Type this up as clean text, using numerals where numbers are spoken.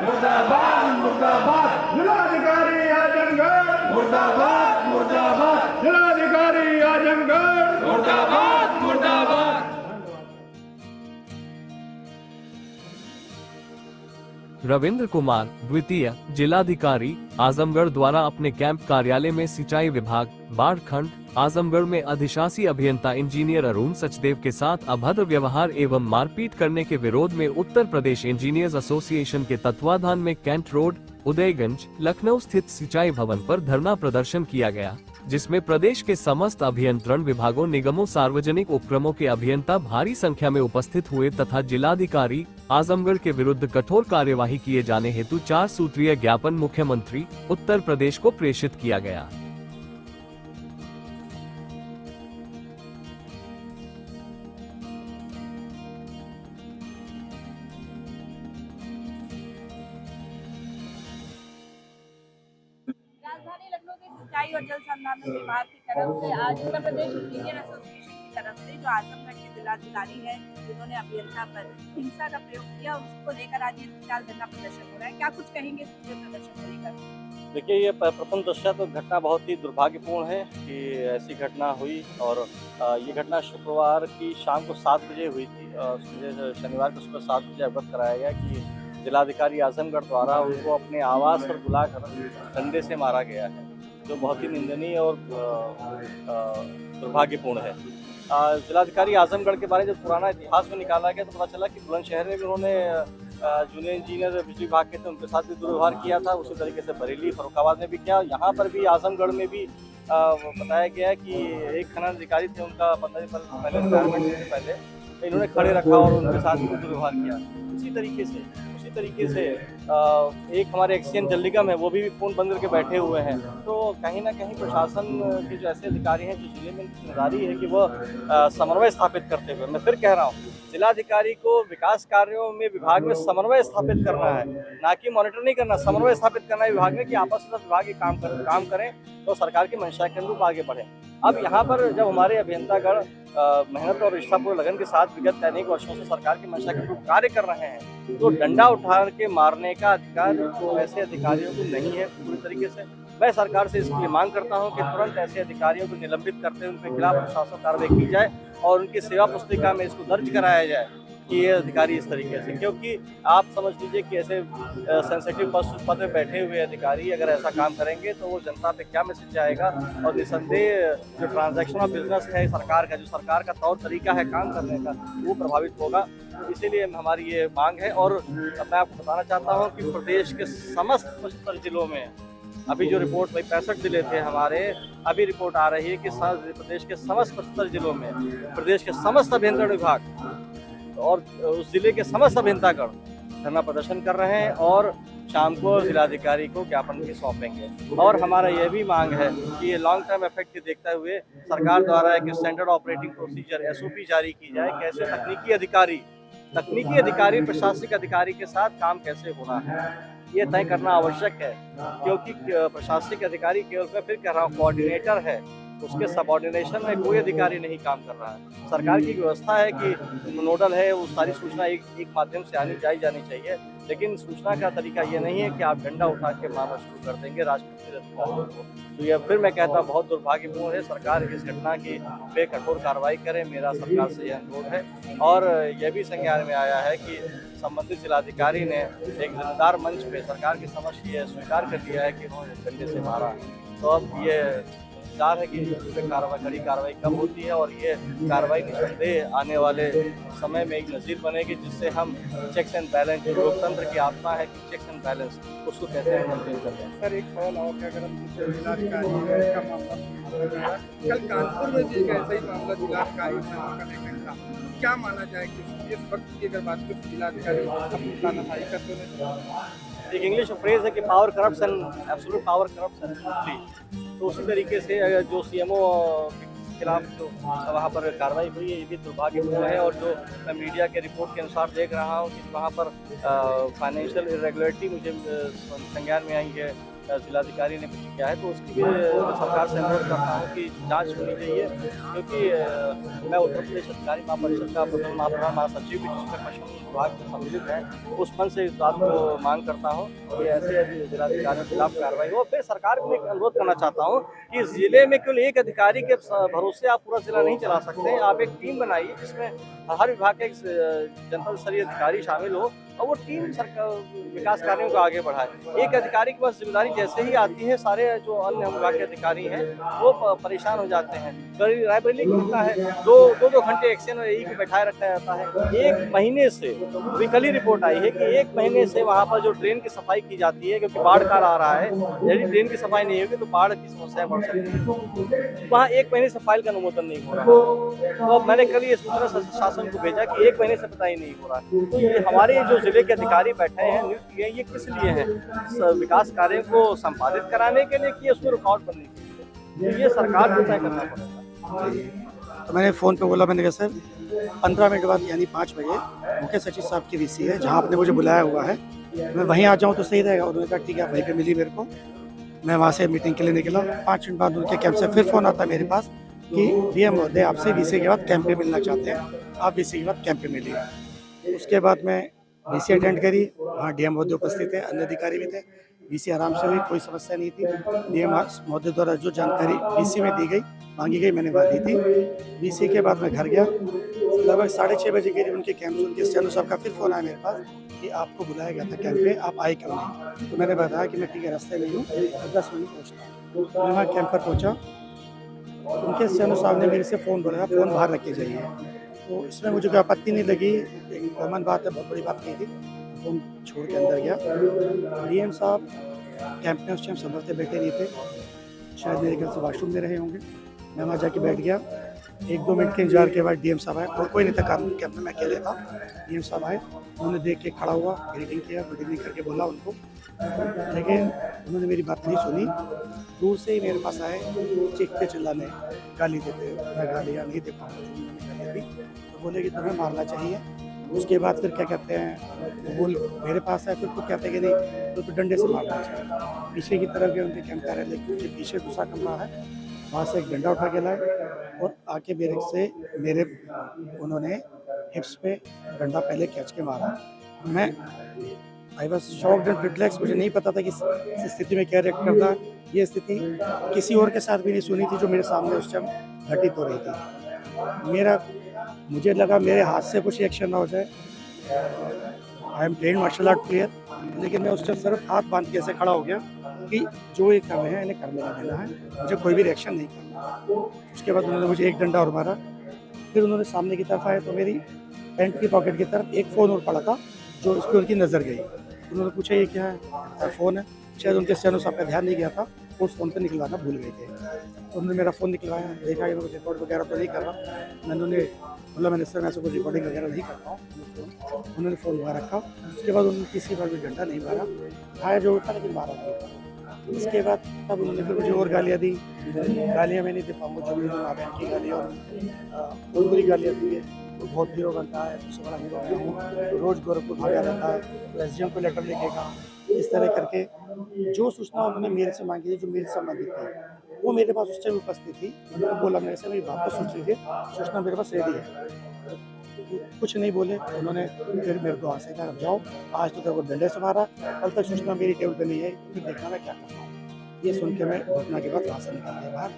मुर्दाबाद मुर्दाबाद जिलाधिकारी आजमगढ़ मुर्दाबाद मुर्दाबाद जिलाधिकारी आजमगढ़ मुर्दाबाद मुर्दाबाद। रविंद्र कुमार द्वितीय जिलाधिकारी आजमगढ़ द्वारा अपने कैंप कार्यालय में सिंचाई विभाग बाढ़ खंड आजमगढ़ में अधिशासी अभियंता इंजीनियर अरुण सचदेव के साथ अभद्र व्यवहार एवं मारपीट करने के विरोध में उत्तर प्रदेश इंजीनियर्स एसोसिएशन के तत्वाधान में कैंट रोड उदयगंज लखनऊ स्थित सिंचाई भवन पर धरना प्रदर्शन किया गया, जिसमें प्रदेश के समस्त अभियंत्रण विभागों निगमों सार्वजनिक उपक्रमों के अभियंता भारी संख्या में उपस्थित हुए तथा जिलाधिकारी आजमगढ़ के विरुद्ध कठोर कार्यवाही किए जाने हेतु 4 सूत्रीय ज्ञापन मुख्यमंत्री उत्तर प्रदेश को प्रेषित किया गया। राजधानी लखनऊ के सिंचाई और जल संसाधन विभाग की तरफ से आज उत्तर प्रदेश इंजीनियर एसोसिएशन की तरफ से जो आजमगढ़ के जिलाधिकारी है जिन्होंने अभियंता पर हिंसा का प्रयोग किया उसको लेकर आज ये विशाल धरना प्रदर्शन हो रहा है। क्या कुछ कहेंगे इस पूरे प्रदर्शन को लेकर? देखिए, ये प्रथम दृष्टया तो घटना बहुत ही दुर्भाग्यपूर्ण है कि ऐसी घटना हुई और ये घटना शुक्रवार की शाम को 7 बजे हुई थी और मुझे शनिवार को सुबह 7 बजे अवगत कराया गया कि जिलाधिकारी आजमगढ़ द्वारा उनको अपने आवास पर बुलाकर डंडे से मारा गया है, जो बहुत ही निंदनीय और दुर्भाग्यपूर्ण है। जिलाधिकारी आजमगढ़ के बारे में जब पुराना इतिहास में निकाला गया तो पता चला कि बुलंदशहर में भी उन्होंने जूनियर इंजीनियर बिजली विभाग के थे उनके साथ भी दुर्व्यवहार किया था, उसी तरीके से बरेली फरुखाबाद में भी किया। यहाँ पर भी आजमगढ़ में भी बताया गया कि एक खनन अधिकारी थे, उनका 15 दिन पहले रिटायरमेंट से पहले इन्होंने खड़े रखा और उनके साथ भी दुर्व्यवहार किया। उसी तरीके से एक हमारे एक्सीएन जल निगम है, वो भी फोन बंद करके बैठे हुए हैं। तो कहीं ना कहीं प्रशासन के जो ऐसे अधिकारी हैं जो जिले में जिम्मेदारी है कि वह समन्वय स्थापित करते हुए, मैं फिर कह रहा हूँ, जिलाधिकारी को विकास कार्यों में विभाग में समन्वय स्थापित करना है, ना कि मॉनिटर नहीं करना, समन्वय स्थापित करना है विभाग में कि आपस में विभाग काम करें तो सरकार की मंशा के अनुरूप आगे बढ़े। अब यहाँ पर जब हमारे अभियंतागण मेहनत और निष्ठापूर्ण लगन के साथ विगत अनेक वर्षों से सरकार की मंशा के अनुरूप कार्य कर रहे हैं, तो डंडा उठा के मारने का अधिकार तो ऐसे अधिकारियों को नहीं है पूरी तरीके से। मैं सरकार से इसकी मांग करता हूं कि तुरंत ऐसे अधिकारियों को निलंबित करते हुए उनके खिलाफ प्रशासनिक कार्रवाई की जाए और उनकी सेवा पुस्तिका में इसको दर्ज कराया जाए कि ये अधिकारी इस तरीके से, क्योंकि आप समझ लीजिए कि ऐसे सेंसिटिव पद पे बैठे हुए अधिकारी अगर ऐसा काम करेंगे तो वो जनता पे क्या मैसेज जाएगा और निसंदेह जो ट्रांजैक्शन ऑफ बिजनेस है सरकार का, जो सरकार का तौर तरीका है काम करने का, वो प्रभावित होगा। इसीलिए हमारी ये मांग है। और मैं आपको बताना चाहता हूँ कि प्रदेश के समस्त 75 जिलों में अभी जो रिपोर्ट भाई 65 जिले थे हमारे, अभी रिपोर्ट आ रही है कि प्रदेश के समस्त 75 जिलों में प्रदेश के समस्त अभियंत्रण विभाग और उस जिले के समस्त अभियंतागण धरना प्रदर्शन कर रहे हैं और शाम को जिलाधिकारी को ज्ञापन भी सौंपेंगे। और हमारा यह भी मांग है कि ये लॉन्ग टर्म इफेक्ट को देखते हुए सरकार द्वारा एक स्टैंडर्ड ऑपरेटिंग प्रोसीजर SOP जारी की जाए, कैसे तकनीकी अधिकारी प्रशासनिक अधिकारी के साथ काम कैसे होना है ये तय करना आवश्यक है, क्योंकि प्रशासनिक अधिकारी केवल मैं फिर कह रहा हूँ कोऑर्डिनेटर है, उसके सबऑर्डिनेशन में कोई अधिकारी नहीं काम कर रहा है। सरकार की व्यवस्था है कि नोडल है, वो सारी सूचना एक माध्यम से जानी चाहिए, लेकिन सूचना का तरीका ये नहीं है कि आप डंडा उठा के मारना शुरू कर देंगे राजपूत अधिकारियों को। तो यह फिर मैं कहता हूँ बहुत दुर्भाग्यपूर्ण है। सरकार इस घटना की पे कठोर कार्रवाई करे, मेरा सरकार से यह अनुरोध है। और यह भी संज्ञान में आया है कि संबंधित जिलाधिकारी ने एक जिम्मेदार मंच पे सरकार की समक्ष ये स्वीकार कर लिया है कि उन्होंने डंडे से मारा। तो अब ये इंतजार है कि इस पर कड़ी कार्रवाई कब होती है और ये कार्रवाई निस्संदेह आने वाले समय में एक नज़ीर बनेगी, जिससे हम चेक्स एंड बैलेंस, जो लोकतंत्र की आत्मा है कि चेक्स एंड बैलेंस, उसको कैसे हम मेंटेन करते हैं। सर, एक सवाल और क्या, अगर हम जिलाधिकारी का मामला कल कानपुर में भी ऐसा ही मामला जिलाधिकारी का देखने था, क्या माना जाए कि इस वक्त की अगर बात करें जिलाधिकारी तानाशाही करते हैं? एक इंग्लिश फ्रेज है कि power corrupts and absolute power corrupts absolutely. तो उसी तरीके से जो CMO के खिलाफ जो वहाँ पर कार्रवाई हुई है ये भी दुर्भाग्यपूर्ण है। और जो मैं मीडिया के रिपोर्ट के अनुसार देख रहा हूँ कि वहाँ पर फाइनेंशियल इरेगुलरिटी मुझे संज्ञान में आई है, जिलाधिकारी ने कुछ किया है, तो उसकी भी सरकार से अनुरोध करता हूँ कि जांच होनी चाहिए, क्योंकि मैं उत्तर प्रदेश अधिकारी महापरिषद का प्रथम महाप्रधान महासचिव भी जिसमें पशु विभाग में सम्मिलित है, उस मन से इस बात को मांग करता हूँ कि ऐसे जिलाधिकारियों के खिलाफ कार्रवाई हो। फिर सरकार को मैं एक अनुरोध करना चाहता हूँ कि जिले में केवल एक अधिकारी के भरोसे आप पूरा जिला नहीं चला सकते। आप एक टीम बनाइए जिसमें हर विभाग के एक जनपद स्तरीय अधिकारी शामिल हो और वो टीम सरकार विकास कार्यों को आगे बढ़ाए। एक अधिकारी के पास जिम्मेदारी जैसे ही आती है, सारे जो अन्य विभाग के अधिकारी हैं वो परेशान हो जाते हैं। रायबरेली की घटना है, दो घंटे एक्शन में एक बैठाए रखा जाता है। एक महीने से अभी कल ही रिपोर्ट आई है कि एक महीने से वहाँ पर जो ड्रेन की सफाई की जाती है, क्योंकि बाढ़ काल आ रहा है, यदि ड्रेन की सफाई नहीं होगी तो बाढ़ की समस्या बढ़ सकती है। वहाँ एक महीने से फाइल का अनुमोदन नहीं हो रहा। तो मैंने कल ये सूचना शासन को भेजा कि एक महीने से पता ही नहीं हो रहा। तो ये हमारे जो जिले के अधिकारी बैठे हैं, नियुक्त किए हैं, ये किस लिए हैं? विकास कार्यों को संपादित कराने के लिए कि उसमें रुकावट बनने के लिए? ये सरकार को तय करना पड़ेगा। तो मैंने फ़ोन पे बोला, मैंने कहा सर 15 मिनट बाद यानी 5 बजे मुख्य सचिव साहब की वीसी है जहाँ आपने मुझे बुलाया हुआ है, मैं वहीं आ जाऊँ तो सही रहेगा। उन्होंने कहा ठीक है, आप वहीं पे मिली मेरे को। मैं वहाँ से मीटिंग के लिए निकला। 5 मिनट बाद उनके कैंप से फिर फ़ोन आता है मेरे पास कि डीएम महोदय आपसे वीसी के बाद कैंप पे मिलना चाहते हैं, आप वीसी के बाद कैंप पे मिलिए। उसके बाद मैं वीसी अटेंड करी, वहाँ डीएम महोदय उपस्थित थे, अन्य अधिकारी भी थे। वीसी आराम से हुई, कोई समस्या नहीं थी। डीएम महोदय द्वारा जो जानकारी वीसी में दी गई, मांगी गई, मैंने वहाँ दी थी। वीसी के बाद मैं घर गया, लगभग 6:30 बजे करीब उनके कैंप सुन के स्टेनो साहब का फिर फ़ोन आया मेरे पास कि आपको बुलाया गया था कैंप पे, आप आए क्यों नहीं? तो मैंने बताया कि मैं ठीक है रास्ते में हूँ, 10 मिनट पहुँचता हूँ। मैं वहाँ कैंप पर पहुँचा, उनके स्टेनो साहब ने मेरे से फ़ोन बोला, फ़ोन बाहर रख के जाइए। तो इसमें मुझे कोई आपत्ति नहीं लगी, एक कॉमन बात है, बहुत बड़ी बात नहीं थी। फ़ोन छोड़ के अंदर गया। डीएम साहब कैंप में उस टाइम संभलते बैठे नहीं थे, शायद मेरे ख्याल से वॉशरूम में रहे होंगे। मैं वहाँ जाके बैठ गया। 1-2 मिनट के इंतजार के बाद डीएम साहब आए, और कोई नहीं था कैंप में, मैं अकेले था। डीएम साहब आए, उन्होंने देख के खड़ा हुआ, ग्रीटिंग किया, गुड इवनिंग करके बोला उनको, लेकिन उन्होंने मेरी बात नहीं सुनी। दूर से ही मेरे पास आए, चीखते चिल्लाने, गाली देते। मैं गालियाँ नहीं दे पाऊँगा, तो बोले कि तुम्हें मारना चाहिए। उसके बाद फिर क्या कहते हैं, वो मेरे पास आए, फिर खुद कहते हैं कि नहीं तो डंडे से मारना चाहिए। पीछे की तरफ गए, उनके कैंप कार्यालय के पीछे दूसरा कमरा है, वहाँ से एक डंडा उठा के लाए और आके मेरे उन्होंने हिप्स पे डंडा पहले कैच के मारा। मैं I was shocked and reflex, मुझे नहीं पता था कि इस स्थिति में क्या रिएक्ट करता। ये स्थिति किसी और के साथ भी नहीं सुनी थी जो मेरे सामने उस टाइम घटित हो रही थी। मुझे लगा मेरे हाथ से कुछ रिएक्शन ना हो जाए। I am trained martial art player, लेकिन मैं उस टाइम सिर्फ हाथ बांध के ऐसे खड़ा हो गया कि जो ये कर रहे हैं इन्हें करने देना है, मुझे कोई भी रिएक्शन नहीं करना। उसके बाद उन्होंने मुझे एक डंडा और मारा। फिर उन्होंने सामने की तरफ आए तो मेरी पैंट की पॉकेट की तरफ एक फ़ोन और पड़ा था, जो इस पर उनकी नज़र गई। उन्होंने पूछा ये क्या है? फ़ोन है। शायद उनके स्टेनो साहब का ध्यान नहीं गया था, उस फ़ोन पर निकलवाना भूल गए थे। उन्होंने मेरा फ़ोन निकलवाया, देखा कि मैं रिकॉर्ड वगैरह तो नहीं कर रहा। मैंने सर मैं ऐसे कोई रिकॉर्डिंग वगैरह नहीं करता हूँ। उन्होंने फ़ोन वहाँ रखा। उसके बाद उन्होंने किसी बार भी डंडा नहीं मारा, खाया जो था लेकिन मारा नहीं। इसके बाद तब उन्होंने फिर मुझे और गालियाँ दी। गालियाँ मैं नहीं दे पाऊँगा, जो भी माँ बहन की गालियाँ और बहुत बुरी गालियाँ दी है। तो बहुत हीरो बनता है, सबसे बड़ा हीरो मैं हूँ, तो रोज़ गोरखपुर भागा रहता है, तो एसडीएम को लेटर लिखेगा। इस तरह करके जो सूचना उन्होंने मेरे से मांगी थी, जो मेरे संबंधित थी, वो मेरे पास उस टाइम उपस्थित थी। उन्होंने बोला मेरे से, मेरी बात तो सोच लीजिए, सूचना मेरे पास रेडी है। कुछ नहीं बोले उन्होंने। फिर मेरे को वहाँ से कहा जाओ, आज तो तेरे को डंडे से मारा, कल तक सूचना मेरी टेबल पे नहीं है, फिर देखना मैं क्या करता हूँ। ये सुन के मैं घटना के बाद वहाँ से निकल गया बाहर।